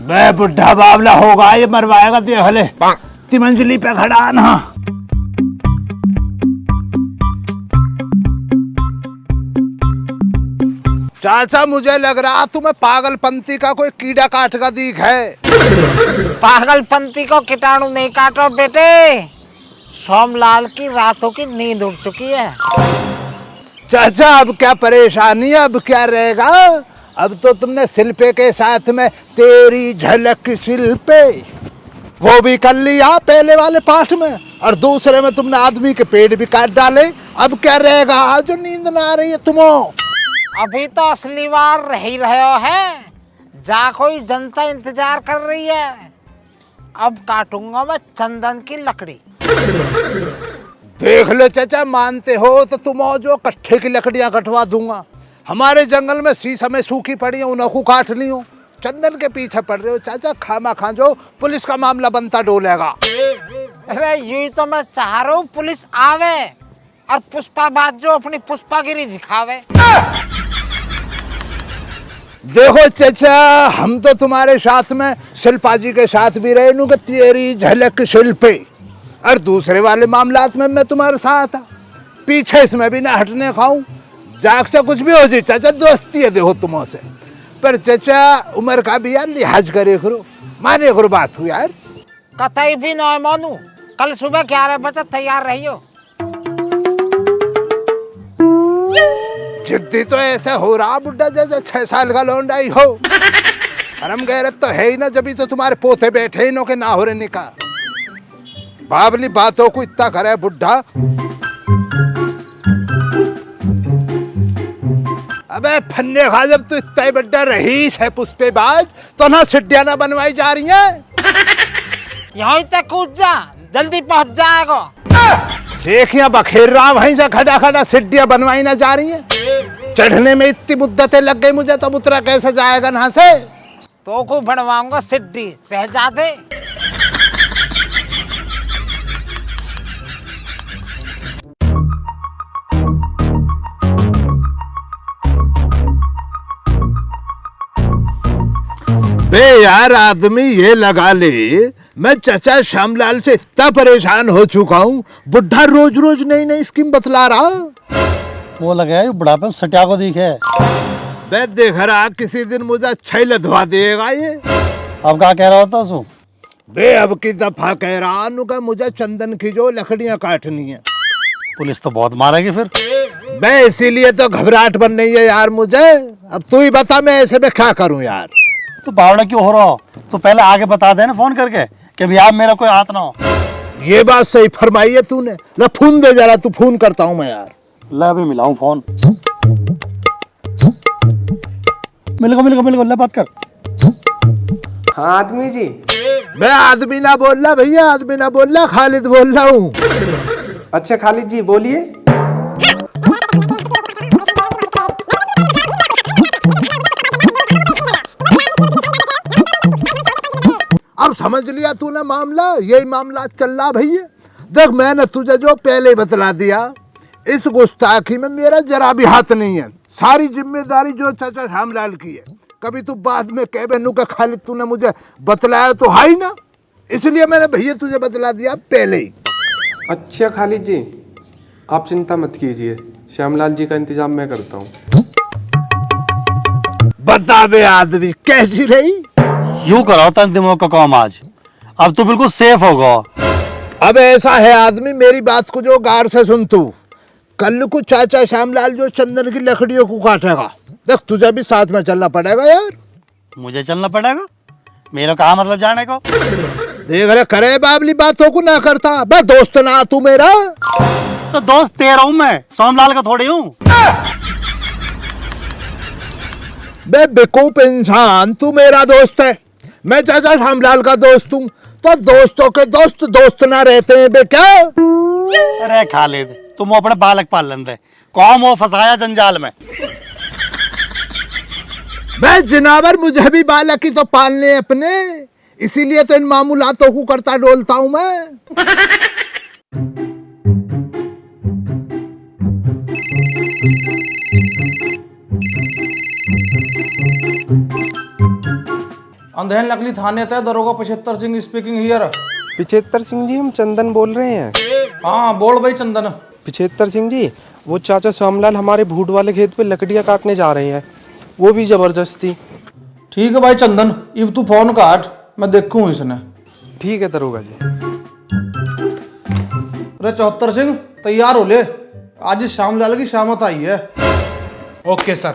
बे बुढ़ा बावला होगा ये, मरवाएगा देख ले। तिमंजली पे खड़ा ना। चाचा मुझे लग रहा तुम्हें पागलपंती का कोई कीड़ा काट का दिख है। पागलपंती को कीटाणु नहीं काटो बेटे, सोमलाल की रातों की नींद उड़ चुकी है। चाचा अब क्या परेशानी है, अब क्या रहेगा। अब तो तुमने शिल्पे के साथ में तेरी झलक शिल्पे वो भी कर लिया पहले वाले पार्ट में, और दूसरे में तुमने आदमी के पेट भी काट डाले। अब क्या रहेगा, आज नींद ना आ रही है तुम्हें। अभी तो असली बार रह ही रहे हो है, जा कोई जनता इंतजार कर रही है। अब काटूंगा मैं चंदन की लकड़ी। देख लो चाचा, मानते हो तो तुम जो कट्ठे की लकड़ियां कटवा दूंगा। हमारे जंगल में शीशम में सूखी पड़ी है, उनको काट ली हो। चंदन के पीछे पड़ रहे हो चाचा, खामा खा जो पुलिस का मामला बनता डोलेगा। अरे यूं तो मैं चाह रहा हूँ पुलिस आवे और पुष्पाबाज जो अपनी पुष्पागिरी दिखावे। देखो चाचा, हम तो तुम्हारे साथ में शिल्पा जी के साथ भी रहे नु, तेरी झलक शिल्पे, और दूसरे वाले मामलात में मैं तुम्हारे साथ था। पीछे इसमें भी ना हटने खाऊं, जाग से कुछ भी हो जाए चाचा, दोस्ती है देखो तुमों से। पर चाचा उम्र का भी यार लिहाज करे करो, माने करो बात हो यार। कतई भी न मानू, कल सुबह 11 बजे तैयार रहियो। जिद्दी तो ऐसा हो रहा बुड्ढा जैसे 6 साल का लौंडा ही हो। परम गैरत तो है ही ना, जब तो तुम्हारे पोते बैठे ही नो के ना हो रहे निकाह। बाबली बातों को इतना करे बुड्ढा। अबे फन्ने खा, जब तू इतना बड्डा रहीश है पुष्पेबाज, तो ना सिड्डियां ना बनवाई जा रही हैं। यहीं तक कूद जा, जल्दी पहुंच जाएगा। शेखियां बखेर रहा वहीं से खड़ा खड़ा सिड्डियां बनवाई ना जा रही हैं। चढ़ने में इतनी मुद्दतें लग गई मुझे, तब उतरा कैसे जाएगा यहाँ से। तो को बनवाऊंगा सिड्डी शहजादे। बे यार आदमी ये लगा ले, मैं चाचा श्यामलाल से इतना परेशान हो चुका हूँ। बुढ़ा रोज रोज नई नई स्कीम बतला रहा। वो लगा है बुढ़ापे में सटिया को दिखे। बे देख रहा किसी दिन मुझे अच्छा ही लदवा देगा ये। अब क्या कह रहा होता उसको? बे अब की दफा कह रहा नुका मुझे चंदन की जो लकड़ियां काटनी है। पुलिस तो बहुत मारेगी फिर। बे इसीलिए तो घबराहट बन रही है यार मुझे। अब तू ही बता मैं ऐसे में क्या करूं यार। तो बावड़ा क्यों हो रहा हो? तो पहले आगे बता देना फोन करके कि भैया मेरा कोई हाथ ना हो। ये बात सही फरमाई है तूने। ला फोन दे जरा, तू फोन करता हूँ मैं यार। ला अभी मिलाऊं फोन। मिल ले बात कर। हाँ आदमी जी। मैं आदमी ना बोल रहा भैया, आदमी ना बोल रहा, खालिद बोल रहा हूँ। अच्छा खालिद जी बोलिए। अब समझ लिया तूने मामला, यही मामला चल रहा भैया। देख मैंने तुझे जो पहले बतला दिया, इस गुस्ताखी में मेरा जरा भी हाथ नहीं है। सारी जिम्मेदारी जो चाचा श्यामलाल की है। कभी तू बाद में कह बहनू का खालिद तूने मुझे बतलाया तो है ही ना, इसलिए मैंने भैया तुझे बतला दिया पहले ही। अच्छा खालिद जी आप चिंता मत कीजिए, श्यामलाल जी का इंतजाम मैं करता हूँ। बता बे आदमी कैसी रही। यूं करो तन दिमाग का काम आज। अब तो बिल्कुल सेफ होगा। अब ऐसा है आदमी, मेरी बात को जो गौर से सुन तू। कल को चाचा श्यामलाल जो चंदन की लकड़ियों को काटेगा, देख तुझे भी साथ में चलना पड़ेगा यार। मुझे चलना पड़ेगा? मेरा कहा मतलब जाने को? देख रहे करे बाबली बातों को ना करता। बे दोस्त ना तू मेरा। तो दोस्त तेरा हूं मैं, सोमलाल का थोड़ी हूँ। बे बेवकूफ इंसान, तू मेरा दोस्त है, मैं चाचा श्यामलाल का दोस्त हूँ। तो दोस्तों के दोस्त दोस्त ना रहते हैं बे क्या? अरे खालिद तुम अपने बालक पाल लेंदे, कौम वो फंसाया जंजाल में। मैं जिनावर, मुझे भी बालक ही तो पालने अपने, इसीलिए तो इन मामूलातों को करता डोलता हूं मैं। अंधेन नकली थाने तय दरोगा 75 सिंह स्पीकिंग हियर। 75 सिंह जी, हम चंदन बोल रहे हैं। हाँ बोल भाई चंदन। 75 सिंह जी, वो चाचा श्यामलाल हमारे भूट वाले खेत पे लकड़ियाँ काटने जा रहे हैं, वो भी जबरदस्ती। ठीक है भाई चंदन, इब तू फोन काट, मैं देखूँ इसने। ठीक है दरोगा जी। अरे 74 सिंह तैयार हो ले, आज श्यामलाल की शामत आई है। Okay sir.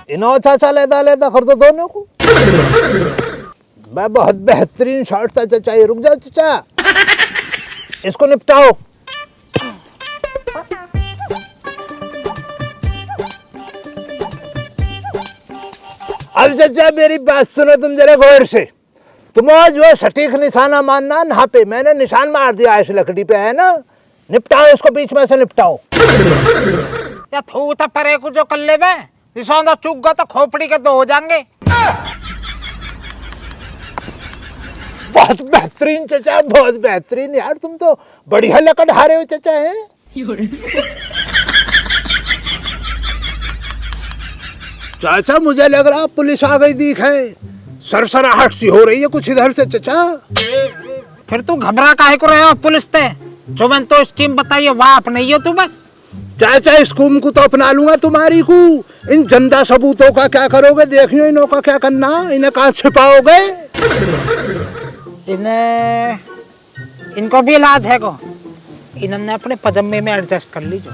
इनो चाचा लेदा लेदा कर दो दोनों को। मैं बहुत बेहतरीन शॉट था चाचा, ये रुक जाओ चाचा, इसको निपटाओ। अब चाचा मेरी बात सुनो तुम जरा गौर से। तुम आज वो सटीक निशाना मानना ना पे, मैंने निशान मार दिया इस लकड़ी पे, है ना? निपटाओ इसको, बीच में से निपटाओ। या थू तो परे को जो कर ले बे, निशान चूक गया तो खोपड़ी के 2 हो जाएंगे। बहुत बेहतरीन चाचा, बहुत बेहतरीन यार, तुम तो बढ़िया लकड़ हारे हो चाचा। है चाचा मुझे लग रहा पुलिस आ गई दिख है, सरसराहट सी हो रही है कुछ इधर से चाचा। फिर तू घबरा काहे को रहे हो पुलिस से? जो मैंने तो स्कीम बताई है वहाँ अपनाई हो तू बस। चाचा स्कूम को तो अपना लूंगा, तुम्हारी को इन जिंदा सबूतों का क्या करोगे? देखियो इनों का क्या करना, इन्हें कहाँ छिपाओगे? इनको भी इलाज है को, इन्होंने अपने पजामे में एडजस्ट कर लीजिए।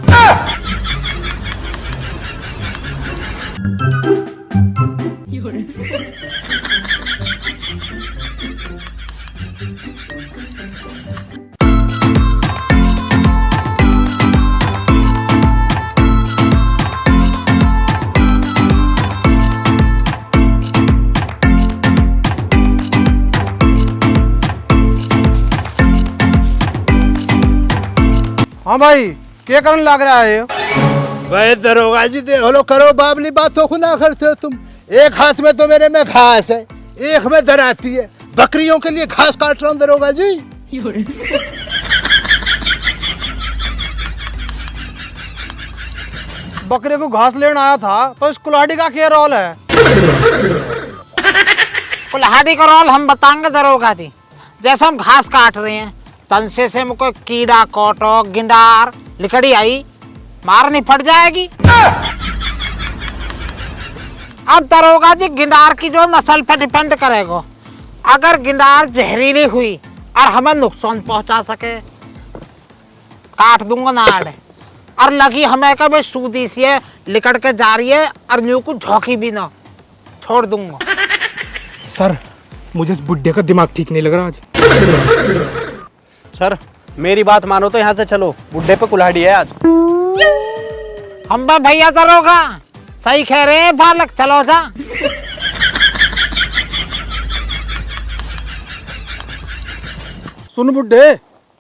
हाँ भाई क्या करने लग रहा है? भाई दरोगा जी देख लो, करो बाबली बातों को ना करते हो तुम। एक हाथ में तो मेरे में घास है, एक में दराती है, बकरियों के लिए घास काट रहा हूँ दरोगा जी। बकरे को घास लेने आया था तो इस कुल्हाड़ी का क्या रोल है? कुल्हाड़ी का रोल हम बताएंगे दरोगा जी। जैसे हम घास काट रहे हैं, तनसे से में कोई कीड़ा कोटो गिंडार लिकड़ी आई, मारनी पड़ जाएगी। अब दरोगा जी गिंडार की जो नस्ल पर डिपेंड करेगा। अगर गिंडार जहरीली हुई और हमें नुकसान पहुंचा सके, काट दूंगा नाड़। और लगी हमें कभी सूदी सी है, लिकड़ के जा रही है और न्यू को झोंकी भी ना, छोड़ दूंगा। सर मुझे इस बुड्ढे का दिमाग ठीक नहीं लग रहा आज। सर मेरी बात मानो तो यहाँ से चलो, बुड्ढे पे कुल्हाड़ी है आज। हम भैया दरोगा सही कह रहे हैं, बालक चलो जा। सुन बुड्ढे,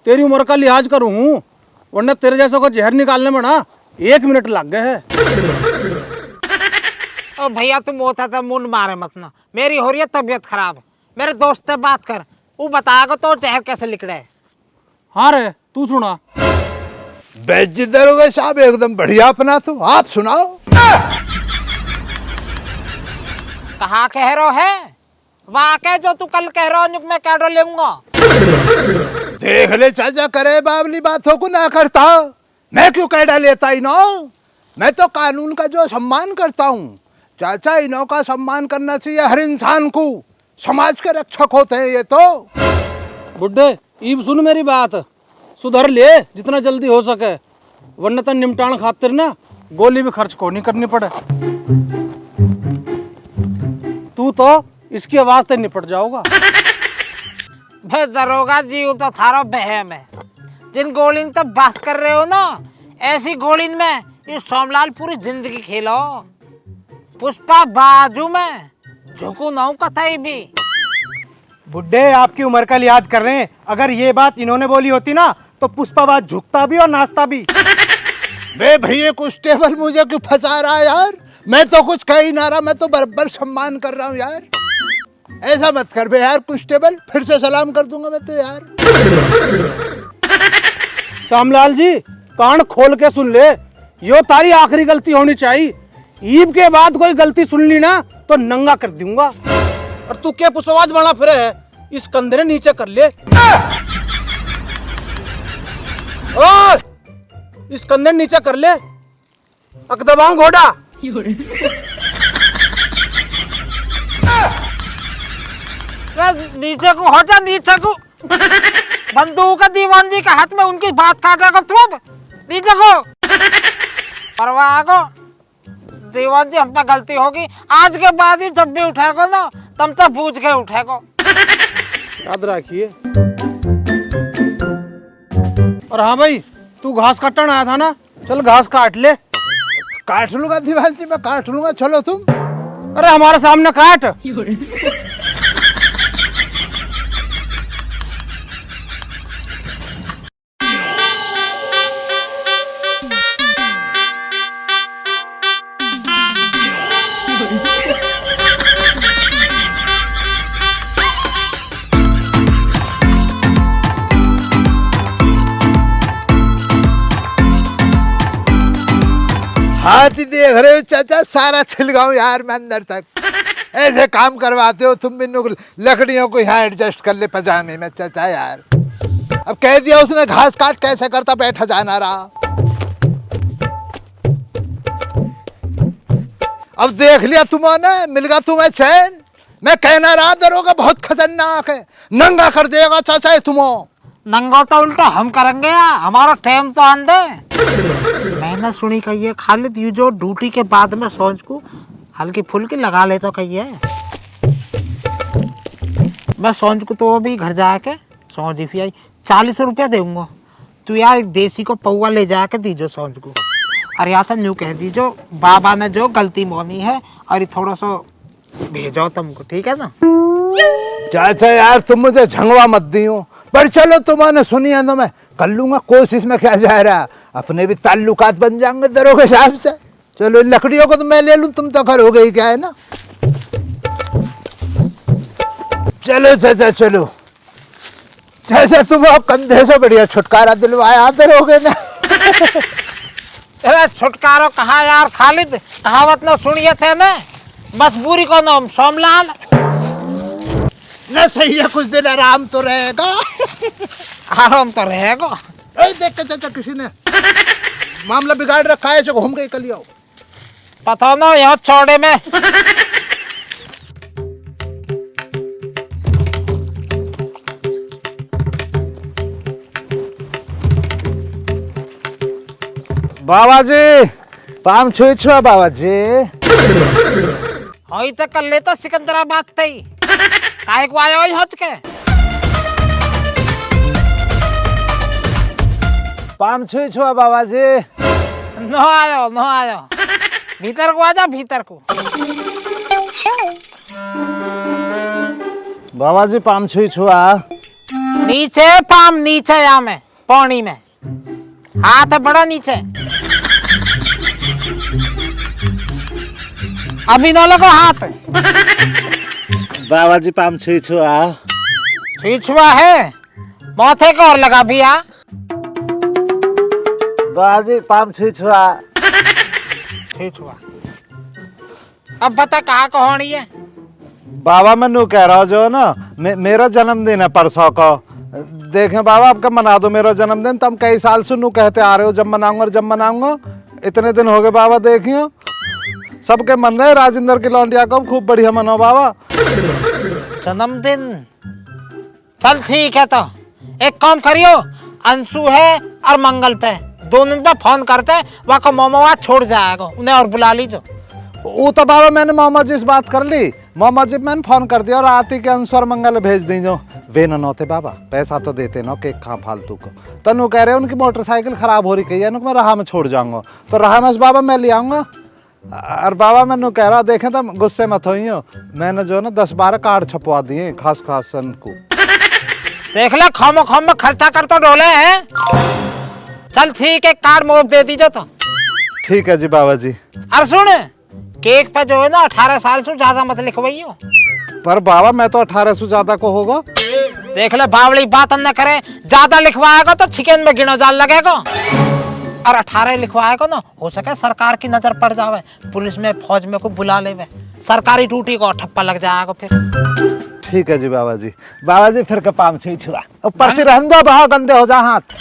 तेरी उम्र का लिहाज करूँ, वरना तेरे जैसों को जहर निकालने में ना 1 मिनट लग गए है। ओ भैया तुम होता था मुंड मारे मत ना, मेरी हो रही है तबीयत खराब। मेरे दोस्त से बात कर, वो बताएगा तो जहर कैसे लिख रहे। हाँ रे तू सुना। बेइज्जत दरोगा साहब एकदम बढ़िया अपना, तो आप सुनाओ। कहाँ कह रहे है वाकई जो तू कल कह रहा हो मैं कैडो लेऊंगा। देख ले चाचा, करे बाबली बातों को ना करता, मैं क्यों कैडा लेता इनो? मैं तो कानून का जो सम्मान करता हूँ चाचा, इनो का सम्मान करना चाहिए हर इंसान को। समाज के रक्षक होते हैं ये तो। बुड्ढे ईब सुन मेरी बात, सुधर ले जितना जल्दी हो सके, वरना तो निमटान खातिर ना गोली भी खर्च को नहीं करनी पड़े। तू तो इसकी आवाज से निपट जाओगा। भाई दरोगा जी तो थारो बहम है। जिन गोलिन तो बात कर रहे हो ना, ऐसी गोलिन में ये सोमलाल पूरी जिंदगी खेलो। पुष्पा बाजू में झुकू ना हूं कतई भी। बुड्ढे आपकी उम्र का लिहाज कर रहे हैं, अगर ये बात इन्होंने बोली होती ना तो पुष्पाबाज झुकता भी और नाचता भी। बे भैया कुछ टेबल मुझे क्यों फंसा रहा है यार? मैं तो कुछ कह ही ना रहा, मैं तो बराबर सम्मान कर रहा हूँ यार। ऐसा मत कर बे यार कुछ टेबल, फिर से सलाम कर दूंगा मैं तो यार। श्यामलाल जी कान खोल के सुन ले, यो तारी आखिरी गलती होनी चाहिए। ईब के बाद कोई गलती सुन ली ना तो नंगा कर दूंगा। और तू क्या पुष्पवाज बना फिर है, इस कंधे ने नीचे कर ले। ओए, इस कंधे ने नीचे कर ले, अक दबाऊं घोड़ा। नीचे को हो जा, नीचे को। बंदूक दीवान जी के हाथ में उनकी बात काटेगा तुम। नीचे को परवाह को दीवान जी, हम पे गलती होगी। आज के बाद ही जब भी उठेगा ना तब तो पूछ के उठेगा। याद रखिए। और हाँ भाई, तू घास काटने आया था ना, चल घास काट ले। काट लूंगा दीवान जी, मैं काट लूंगा, चलो तुम। अरे हमारे सामने काट। हाथी देख रहे हो चाचा, सारा छिलगाऊं यार मैं अंदर तक। ऐसे काम करवाते हो तुम। बिन्नू लकड़ियों को यहाँ एडजस्ट कर ले पजामे में चाचा यार। अब कह दिया उसने घास काट, कैसे करता बैठा जाना रहा। अब देख लिया तुमने, मिल गया तुम्हें चैन। मैं कहना रहा दरोगा बहुत खतरनाक है, नंगा कर देगा चाचा तुम्हें। नंगा तो उल्टा हम करेंगे, हमारा टाइम तो आंदे। मैंने सुनी कही है खालिद, यू जो ड्यूटी के बाद में सोच को हल्की फुल्की लगा ले तो कही है। मैं सोच को तो अभी घर जाके सोच ही आई 40 रुपया दूंगा। तू यार एक देसी को पौवा ले जाके दीजो सोच को। अरे या तो न्यू कह दीजो बाबा ने जो गलती मोनी है और थोड़ा सा भेजो तुमको, ठीक है ना। चाचा यार तुम मुझे झंगवा मत दियो, पर चलो तुम्हारे सुनी है तो मैं कर लूंगा कोशिश में, क्या जा रहा। अपने भी ताल्लुकात बन जाएंगे दरोगे साहब से। चलो इन लकड़ियों को तो मैं ले लूं, तुम तो करोगे ही, क्या है ना। चलो चाचा चलो। चाचा तुम अब कंधे से बढ़िया छुटकारा दिलवाया दरोगे ना। अरे छुटकारो कहाँ यार खालिद, कहावत न सुनिए थे ना, मजबूरी को नाम सोमलाल। ना सही है, कुछ दिन आराम तो रहेगा। आराम तो रहेगा। देख के चाचा किसी ने मामला बिगाड़ रखा है, जो घूम गई कल आओ। पता ना यहाँ छोड़े में। बाबा जी पाम छुई छुआ बाबा जी। होई तो कर लेता सिकंदराबाद थई, काहे को आयो होई हट के। पाम छुई छुआ बाबा जी। न आयो भीतर को आजा, भीतर को। बाबा जी पाम छुई छुआ। नीचे पाम, नीचे यहाँ में पानी में हाथ है बड़ा नीचे। अभी न लगो हाथ। बाबा जी पाम छुई छुआ। छुआ है माथे को और लगा भैया। बाबा जी पाम छुई छुआ। छुआ अब बता कहाँ को होनी है। बाबा मैं नू कह रहा हूँ जो ना मेरा जन्मदिन है परसों को। देखें बाबा आपका मना दो मेरा जन्मदिन। तुम कई साल से नू कहते आ रहे हो जब मनाऊंगा जब मनाऊंगा। इतने दिन हो गए बाबा, देखियो सबके मन रहे राजेंद्र की लौंडिया को खूब बढ़िया मनो बाबा जन्मदिन। चल ठीक है, तो एक काम करियो, अंशु है और मंगल पे दोनों पे फोन करते, वहाँ को मोमोआ छोड़ जाएगा, उन्हें और बुला लीजो। वो तो बाबा मैंने मोहम्मद जी से बात कर ली। मोहम्मद जी मैंने फोन कर दिया और आती के अंशु और मंगल भेज दीजो। वे न होते बाबा, पैसा तो देते ना, केक खा फालतू को। तनु कह रहे उनकी मोटरसाइकिल खराब हो रही है, मैं राह में छोड़ जाऊंगा। तो राह में बाबा मैं ले आऊंगा। और बाबा मैंने कह रहा देखें तो गुस्से मत हो, मैंने जो ना 10-12 कार्ड छपवा दिए खास को। देख ले खामो खर्चा कर तो डोले है। चल ठीक है, कार्ड मोब दे दीजो तो। ठीक है जी बाबा जी। और सुन, केक पे जो है ना 18 साल से ज्यादा मत लिखवाइयो। पर बाबा मैं तो 18 से ज्यादा को होगा। देख ले बावली बात न करे, ज्यादा लिखवाएगा तो चिकन में गिनो जाल लगेगा। और 18 लिखवाए को ना, हो सके सरकार की नजर पड़ जावे, पुलिस में फौज में को बुला लेवे, सरकारी टूटी को ठप्पा लग जाएगा फिर। ठीक है जी बाबा जी। बाबा जी फिर के पाम से छुआ ऊपर से रहन दो, बहुत गंदे हो जा हाथ।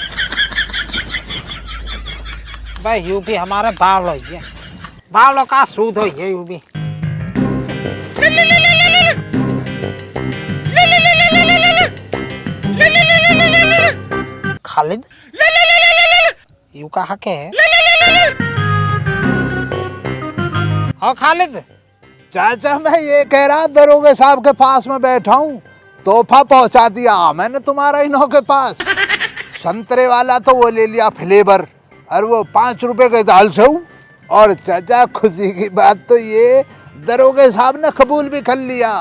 भाई यू भी हमारे बावड़ो ही है, बावड़ो का सूद हो ये यू भी। खालिद यू कहा के है? हाँ खालिद। चाचा मैं ये कह रहा, दरोगे साहब के पास में बैठा हूँ, तोहफा पहुंचा दिया मैंने तुम्हारा इन्हों के पास। संतरे वाला तो वो ले लिया फ्लेवर, और वो 5 रुपए के दाल से। और चाचा खुशी की बात तो ये, दरोगे साहब ने कबूल भी कर लिया।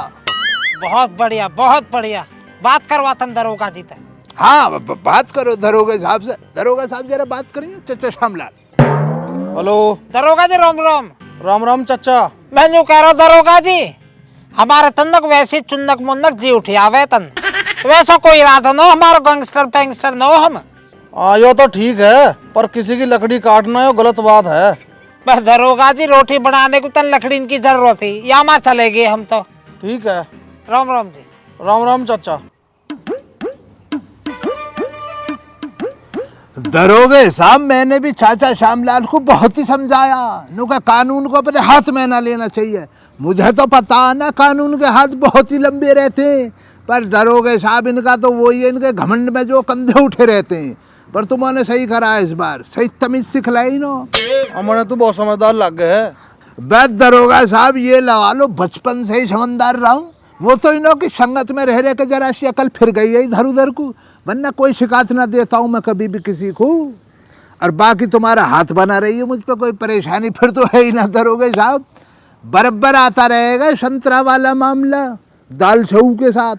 बहुत बढ़िया, बहुत बढ़िया। बात करवातन दरोगा जी तक। हाँ बात करो दरोगे साहब से। दरोगा साहब जरा बात करेंगे चाचा श्यामलाल। हेलो। दरोगा जी राम राम। राम राम चाचा। मैं जो कह रहा हूँ दरोगा जी, हमारे तंदक वैसे चुंदक मुंदक जी उठिया वेतन, वैसा कोई इरादा न हो, हमारा गैंगस्टर पैंगस्टर न हो हम। यो तो ठीक है, पर किसी की लकड़ी काटना यो गलत बात है। बस दरोगा जी रोटी बनाने को तन लकड़ी की जरूरत थी, या मार चले गए हम तो। ठीक है। राम राम जी। राम राम चाचा। दरोगे साहब मैंने भी चाचा श्यामलाल को बहुत ही समझाया, नुका कानून को अपने हाथ में ना लेना चाहिए। मुझे तो पता है ना कानून के हाथ बहुत ही लंबे रहते हैं, पर दरोगे साहब इनका तो वही है, इनके घमंड में जो कंधे उठे रहते हैं। पर तुमने सही करा इस बार, सही तमीज सिखलाई नो। हमने तो बहुत समझदार लग गए है। बस दरोगा साहब ये लगा लो, बचपन से ही समझदार रहा हूँ। वो तो इन्हों की संगत में रह के जरा सी अकल फिर गई है इधर उधर को, वरना कोई शिकायत ना देता हूँ मैं कभी भी किसी को। और बाकी तुम्हारा हाथ बना रही है मुझ पर, कोई परेशानी फिर तो है ही ना दरोगे साहब। बराबर आता रहेगा संतरा वाला मामला दाल छऊ के साथ।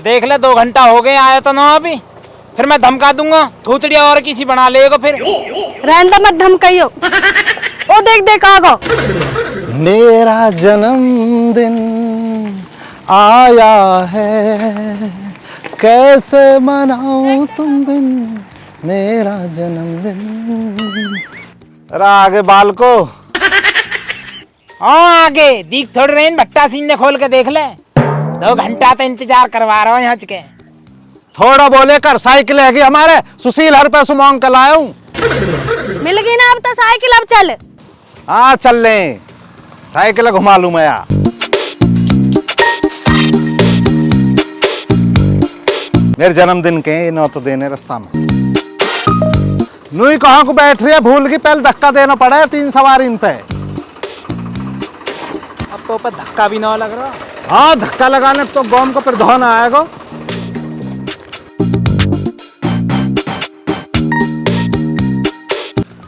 देख ले 2 घंटा हो गए आया तो ना अभी, फिर मैं धमका दूंगा, थूतड़ी और किसी बना लेगा फिर। रहने मत धमकाइयो। ओ देख देख आ गो। मेरा जन्मदिन आया है, कैसे मनाऊं तुम बिन मेरा जन्मदिन। अरे आगे बाल को। हाँ आगे दिख थोड़ी रही, भट्टा सीन ने खोल के देख ले। 2 घंटा तो इंतजार करवा रहा हूँ यहाँ के। थोड़ा बोले कर, साइकिल है कि हमारे सुशील हर पे सुमोंग के लाया हूँ। मिल गई ना अब तो साइकिल, अब चल। हाँ चल ले, साइकिल घुमा लूं मैं यार। मेरे जन्मदिन के नौ तो देने रास्ता में नुई कहाँ को बैठ रही है, भूल गई, पहले धक्का देना पड़ा है 3 सवारी इन पे। अब तो ऊपर धक्का भी ना लग रहा। हाँ धक्का लगाने तो गौम को प्रधान आएगा।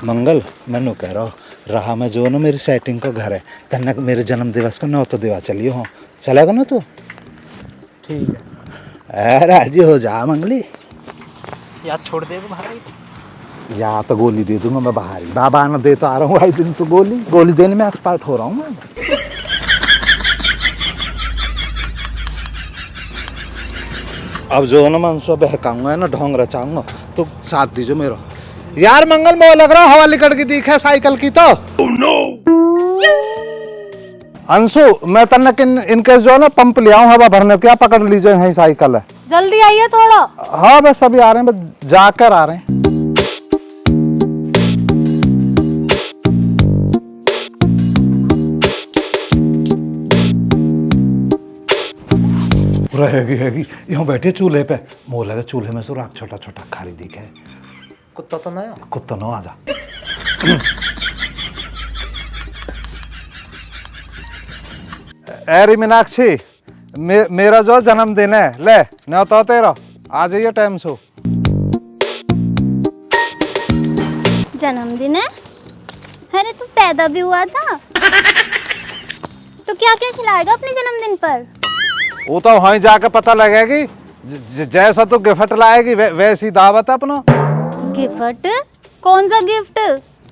मंगल मैनू कह रहा हूँ रहा मैं जो ना मेरी सेटिंग का घर है, तन्नक मेरे जन्म दिवस को 9 तो देवा चलियो। हाँ चलेगा ना तू? ठीक है। राजी हो जा मंगली। यार छोड़ दे भाई। या तो गोली दे दूंगा मैं बाहर ही, बाबा ना दे तो आ रहा हूँ 2 दिन से गोली देने में एक्सपर्ट हो रहा हूँ मैं। अब जो ना मैं उनसे बहकाऊंगा ना, ढोंग रचाऊंगा, तो साथ दीजिए मेरा। यार मंगल मोह लग रहा, हवा लिकड़ की दिख है साइकिल की तो। अंशु मैं तन्नक इनके जो ना पंप ले आऊं हवा भरने, क्या पकड़ लीजिए, यही साइकिल है। जल्दी आइए थोड़ा। हाँ बस अभी आ रहे हैं, बस जाकर आ रहे हैं। रहेगी यहाँ बैठे चूल्हे पे, मोह लगा चूल्हे में सुराख छोटा छोटा खाली दिखे। कुत्ता तो नहीं हो? कुत्ता नो आजा। अरे मीनाक्षी मेरा जो जन्मदिन है, ले न तो तेरा आ जाइए टाइम से। जन्मदिन है? अरे तू पैदा भी हुआ था? तो क्या क्या खिलाएगा अपने जन्मदिन पर? वो तो वहीं जाकर पता लगेगी। जैसा तू गिफ्ट लाएगी वैसी दावत है अपना। गिफ्ट? कौन सा गिफ्ट?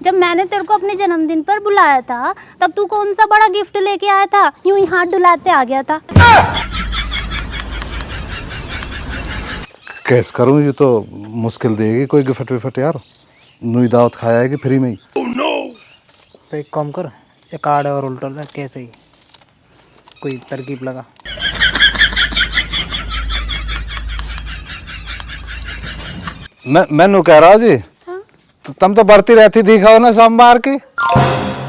जब मैंने तेरे को अपने जन्मदिन पर बुलाया था तब तू कौन सा बड़ा गिफ्ट लेके आया था? यूं ही हाथ डुलाते आ गया था। कैस करूं, ये तो मुश्किल देगी कोई गिफ्ट विफ्ट यार। नुई दावत खाएगी फ्री में ही। तो एक काम कर, ये कार्ड और उल्टा ले, कैसे ही कोई तरकीब लगा। मैं कह रहा हूँ जी, तुम तो बढ़ती रहती दिखाओ ना सोमवार की।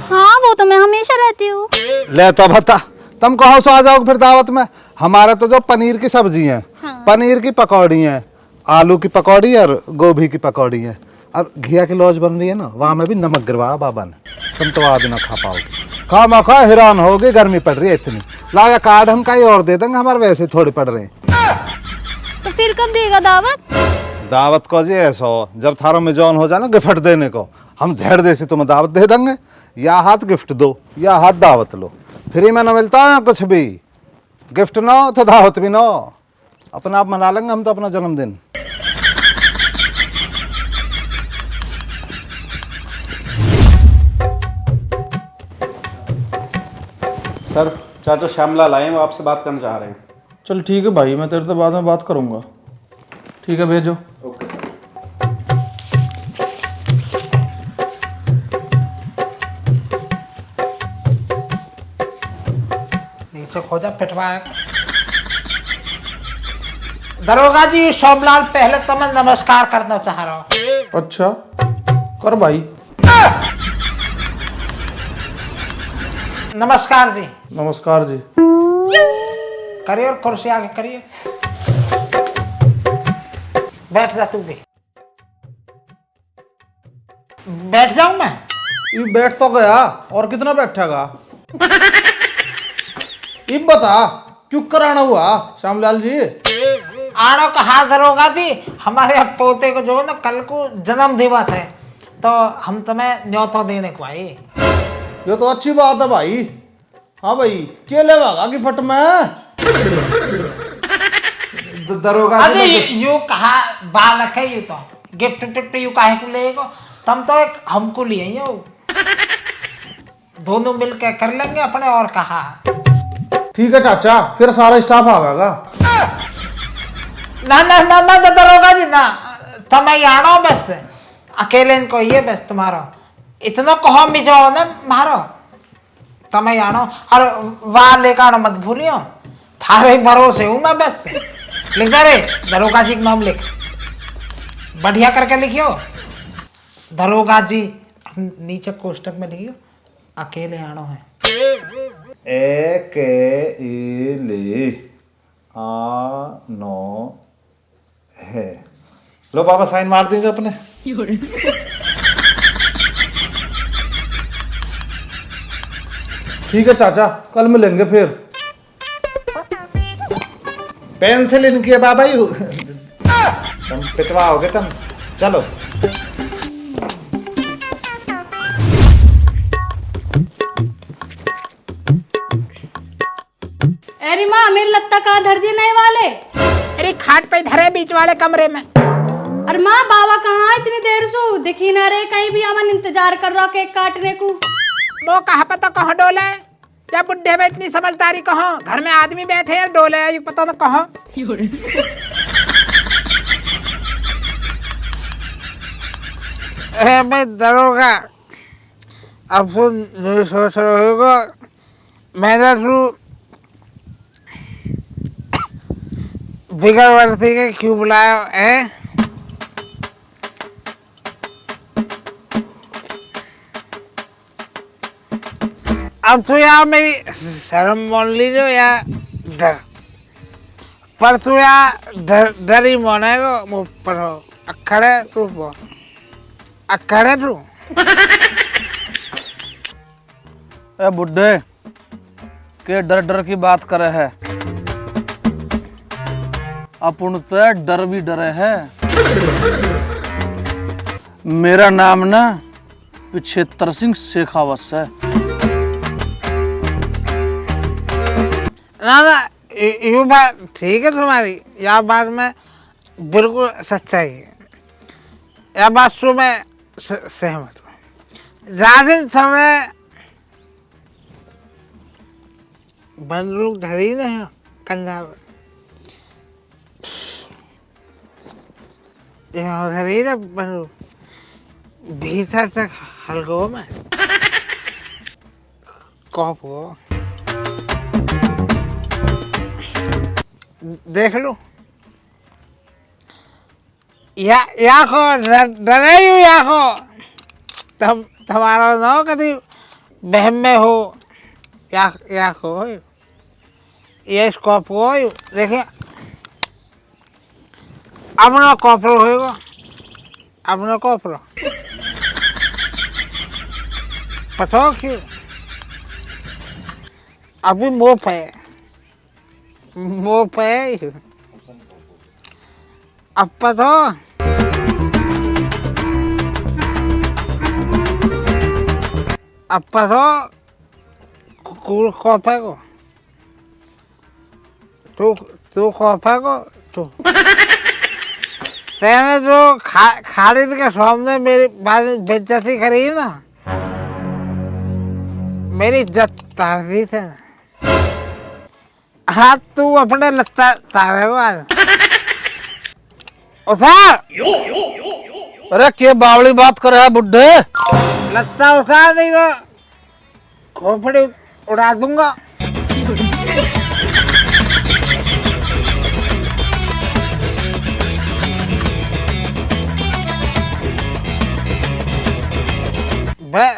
हाँ वो तो मैं हमेशा रहती हूँ। ले तो बता, तुम कहो सो आ जाओ फिर दावत में। हमारा तो जो पनीर की सब्जी है, हाँ। पनीर की पकौड़ी है, आलू की पकौड़ी और गोभी की पकौड़ी है, और घिया की लौज बन रही है ना, वहां में भी नमक गिरवा बाबा ने। तुम तो आज ना खा पाओगे, खा मखा हैरान होगी, गर्मी पड़ रही है इतनी। लाया कार्ड हम कहीं और दे देंगे, हमारे वैसे थोड़ी पड़ रहे हैं। तो फिर कब देगा दावत? दावत को जी ऐसा हो, जब थारो में जॉन हो जाए ना गिफ्ट देने को, हम झेड़ देसी तुम्हें दावत दे देंगे। या हाथ गिफ्ट दो या हाथ दावत लो, फ्री में ना मिलता है कुछ भी। गिफ्ट ना हो तो दावत भी ना हो, अपना आप मना लेंगे हम तो अपना जन्मदिन। सर, चाचा श्यामलाल आए हैं, वो आपसे बात करना चाह रहे हैं। चल ठीक है भाई, मैं तेरे से बाद में बात करूंगा। ठीक है, भेजो। Okay sir. नीचे खोजा पिटवाएगा। दरोगा जी, शोभलाल पहले तो मैं नमस्कार करना चाह रहा हूँ। अच्छा कर भाई। नमस्कार जी। नमस्कार जी। करिए और कुर्सी आगे करिए, बैठ जा तू भी। बैठ जाऊं मैं? ये बैठ तो गया, और कितना बैठेगा? ये बता क्यों कराना हुआ श्यामलाल जी? आड़ो कहा दरोगा जी, हमारे अब पोते को जो है ना कल को जन्म दिवस है, तो हम तुम्हें न्योता देने को आए। ये तो अच्छी बात है भाई। हाँ भाई, क्या लेगा गिफ्ट में? दरोगा अरे यू कहा बालक है, यू तो गिफ्ट टिफ्ट यू काहे को लेगा? तुम तो एक हमको लिए हो, दोनों मिलकर कर लेंगे अपने। और कहा ठीक है चाचा, फिर सारा स्टाफ आवेगा। ना ना ना ना दरोगा जी ना, तुम्हें आना बस, अकेले इनको ये बस तुम्हारा इतना कहो मिजो ना मारो, तुम्हें आना। और वाह लेकर मत भूलियो, थारे भरोसे हूं मैं बस। लिख दे रे, दरोगा जी का नाम लिख, बढ़िया करके लिखियो दरोगा जी। नीचे कोष्टक में लिखियो अकेले आना है। अकेले आनो है। लो बाबा साइन मार देंगे अपने। ठीक है चाचा, कल मिलेंगे फिर। पेंसिल इनकी है बाबा यू, तुम पिटवाओगे तुम। चलो अरे माँ, मेरी लत्ता कहाँ धर दिए नए वाले? अरे खाट पे धरे बीच वाले कमरे में। अरे माँ, बाबा कहाँ इतनी देर से दिखी ना रहे कहीं भी? अमन इंतजार कर रहा केक काटने को। वो कहा पता कहाँ डोले, क्या बुढ़े में इतनी समझदारी कहाँ? घर में आदमी बैठे हैं डोले है, ये पता ना कहाँ। मैं दरोगा, अब सुन, ये सोच रहे होगा मैंने बिगड़ वर्ती के क्यों बुलाया है? अब तो यार मेरी शर्म मान लीजिए या डर, पर तू यार डरी माने को मुँह पर हो अखड़े तू बोल, अखड़े तू। ए बुड्ढे, के डर डर की बात करे है? अपन तो डर भी डरे है। मेरा नाम ना पिछेत्तर सिंह शेखावत से। ना ये बात ठीक है तुम्हारी, यह बात में बिल्कुल सच्चाई है, यह बात से मैं सहमत हूँ। ज़्यादा समय बंदूक धरी नहीं हो कंधा पर, धरी ना बंदूक भीतर तक हल्को में कॉप को देख लो, या को डरे यू या को तब तुम्हारा ना कभी बहम में हो या को ये स्कोप हो देखिए अपना कॉपरो होगा, अपना कॉपरो पता क्यों अभी मोप है अब पता कॉफे को तू कॉफे को तू तेने जो खालिद के सामने मेरी बेइज्जती करी ना, मेरी इज्जत तार दी थे ना, हाँ तू अपने लगता तारे को आज उतार। अरे के बावली बात कर रहा है बुड्ढे? लगता उतार नहीं तो खोपड़ी उड़ा दूंगा।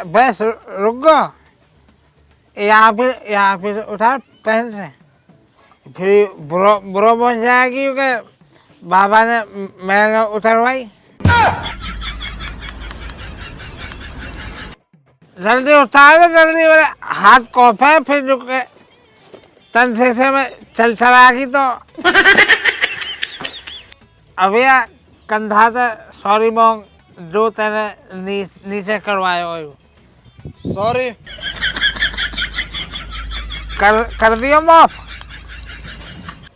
बस रुक गो, यहाँ पे उतार पहन से, फिर बुरो बन जाएगी क्योंकि बाबा ने मैंने उतरवाई। जल्दी उतार दे जल्दी, मेरे हाथ कॉफ है, फिर रुक के तन से में चला गई तो अभी कंधा से सॉरी मोंग जो तेने नीचे करवाए हो, सॉरी कर दियो माफ,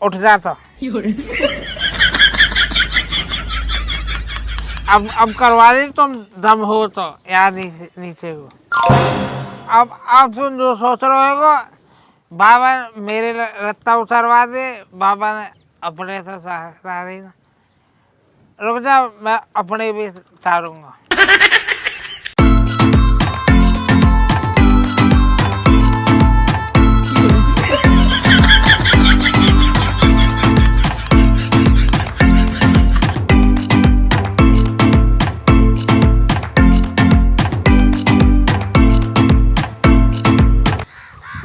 उठ जाता। अब करवा ली तुम दम हो तो यार नीचे को। अब तुम जो सोच रहे हो बाबा मेरे रत्ता उतरवा दे, बाबा ने अपने से तारी ना, रुक जा मैं अपने भी तारूंगा।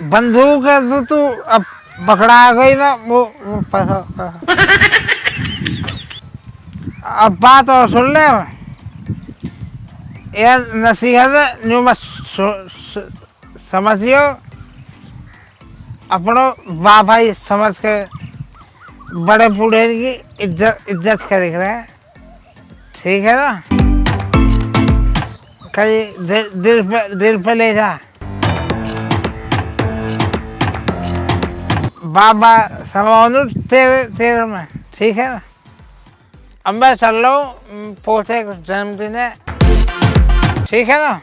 बंदूक है तो तू अब पकड़ा गई ना वो अब बात और सुन ले, यह नसीहत है जो मत समझियो, अपनो बाबा ही समझ के बड़े बूढ़े की इज्जत करे रहे, ठीक है ना? कहीं दिल पे ले जा, बाबा समानु तेरे में, ठीक है ना? अब मैं चल रहा हूँ, पोते का जन्मदिन है, ठीक है ना?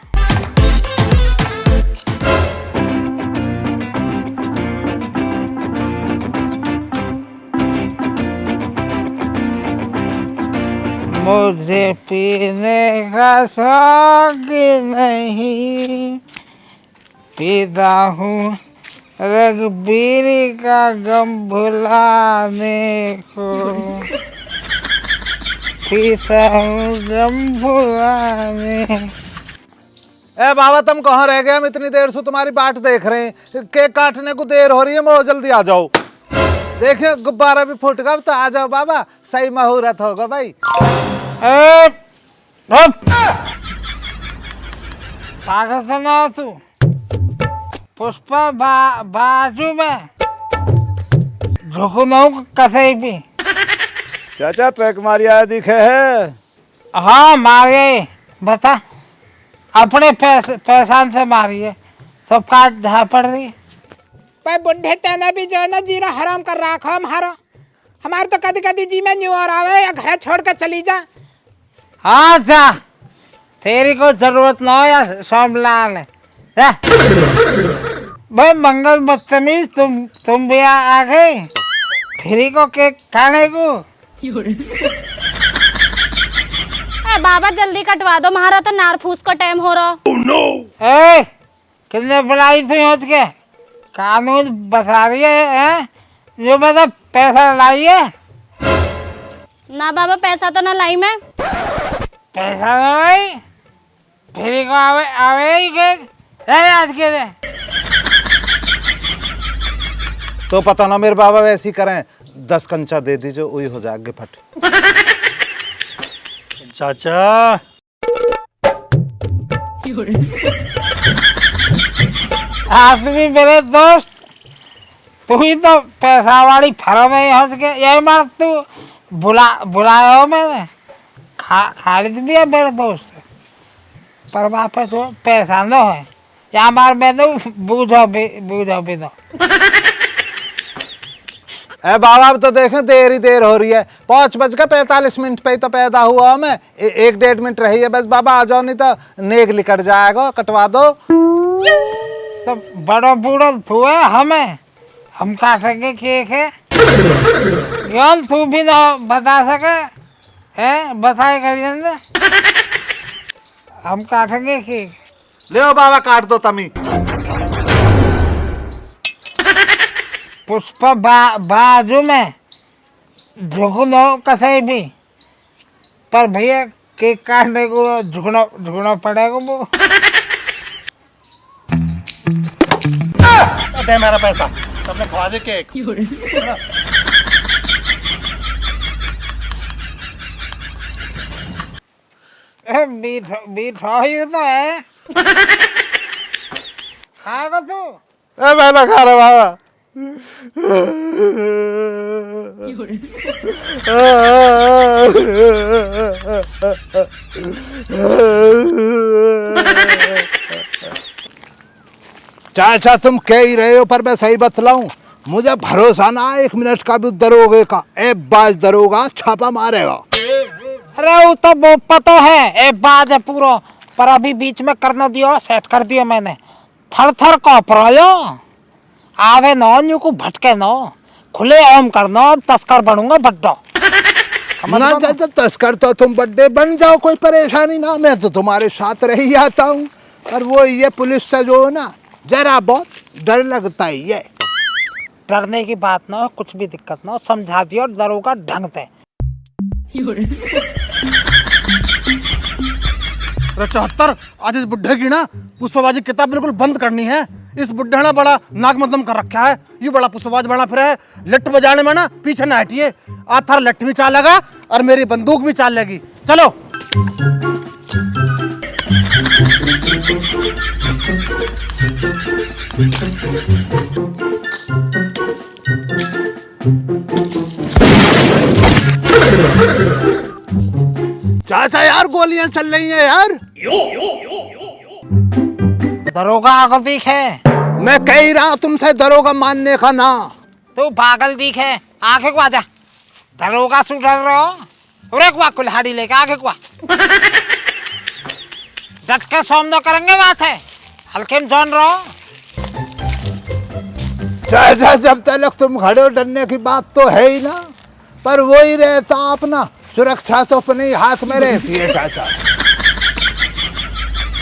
मुझे पीने का शौक नहीं, पीता हूँ रघबीरी का गम भुलाने को, पीता हूँ गम भुलाने। ए बाबा तुम कहाँ रह गए? हम इतनी देर से तुम्हारी बाट देख रहे हैं, केक काटने को देर हो रही है, मैं जल्दी आ जाओ। देखिए गुब्बारा भी फूट गया, तो आ जाओ बाबा, सही मुहूर्त होगा भाई। पागल तो ना तू, पुष्पा बाजू में झुकना कसे भी। चाचा पैक मारिया दिखे है। हाँ मारे, बता अपने पैसा से मारिए तो काट धा पड़ रही भाई बुढ़े तेना भी जो है ना जीरा हराम कर रखा हमारा हमारे तो कभी कभी जी में न्यू और आवे या घर छोड़ कर चली जा। हाँ जा तेरी को जरूरत ना हो या सोमलाल भाई मंगल बदतमीज तुम भी आ गए फ्री को केक खाने को। बाबा जल्दी कटवा दो, हमारा तो नार फूस का टाइम हो रहा। ए कितने बुलाई थी हो के कानून बता रही है जो मतलब पैसा लाइए ना बाबा पैसा तो ना लाई मैं। पैसा ना लाई फिर को आवे आवे ही के आज के दे तो पता ना मेरे बाबा वैसे ही करें, 10 कंचा दे दीजिए वही हो जाएगा फट। चाचा आज भी मेरे दोस्त तू ही तो पैसा वाली फर्म है हंस के यही मार तू बुलाया हो मैंने खालिद भी है मेरे दोस्त पर वापस वो पैसा न है या मार मैं तो बूझो भी दो। ए बाबा अब तो देखें देर ही देर हो रही है, 5:45 पे तो पैदा हुआ मैं, 1-1.5 मिनट रही है बस। बाबा आ जाओ नहीं तो नेग लिकट जाएगा, कटवा दो। तो बड़ो बूढ़ो तू है हमें हम काटेंगे केक है यार तू भी ना बता सके है बताए करिए हम काटेंगे केक। ले बाबा काट दो तमी। पुष्पा बाजू में झुकनो कसे भी पर भैया केक काटने को झुकना पड़ेगा वो। दे मेरा पैसा तुमने खवा दे केक। मीठा ही तो है खाएगा तू। मैं ना खा रहा बाबा। चाचा तुम कह ही रहे हो पर मैं सही बतलाऊं, मुझे भरोसा ना 1 मिनट का भी दरोगे का ए बाज दरोगा छापा मारेगा। अरे वो तो वो पता है एक बात है पूरा पर अभी बीच में करना दियो सेट कर दियो मैंने थर कॉप रहो आवे नो न्यू को भटके नो खुले ओम करनो तस्कर बनूंगा बड्डो। ना चाचा तस्कर तो तुम बड्डे बन जाओ कोई परेशानी ना, मैं तो तुम्हारे साथ रह ही आता हूँ। पर वो ये पुलिस से जो है ना जरा बहुत डर लगता ही है। डरने की बात ना हो कुछ भी दिक्कत ना हो समझा दियो दरोगा ढंग पे। अरे 74 आज इस बुढ़े की ना पुष्पबाजी किताब बिल्कुल बंद करनी है। इस बुढ़े ने बड़ा नाक मध्यम कर रखा है, ये बड़ा पुष्पबाज बना फिर है। लट बजाने में ना पीछे न हटिए, आज थारा लट भी चालेगा और मेरी बंदूक भी चाल लेगी। चलो चाचा यार गोलियां चल रही हैं यार। दरोगा आगे दिखे मैं कह ही रहा तुमसे दरोगा मानने का ना। तू पागल दिखे आगे को आजा दरोगा से डर रहो अरे को कुल्हाड़ी लेके आगे को डट के सामना करेंगे बात है हल्के में जान रहो। चाचा जब तक तुम खड़े हो डरने की बात तो है ही ना, पर वो ही रहता अपना सुरक्षा तो अपने ही हाथ में रहती है चाचा।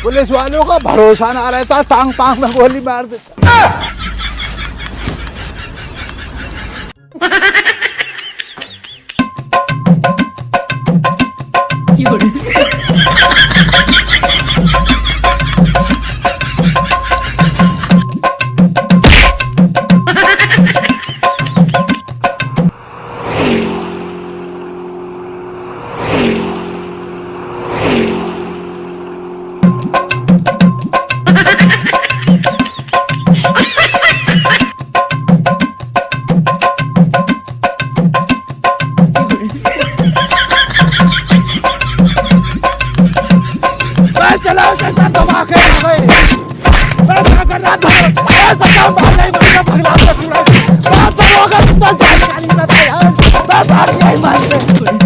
पुलिस वालों का भरोसा ना रहता, टांग पांग में गोली मार देता। कर रहा था ऐसा काम भागना ही पड़ेगा भगवान का टुकड़ा बात होगा तो जानकारी ना था यार मैं भाग गया हिमालय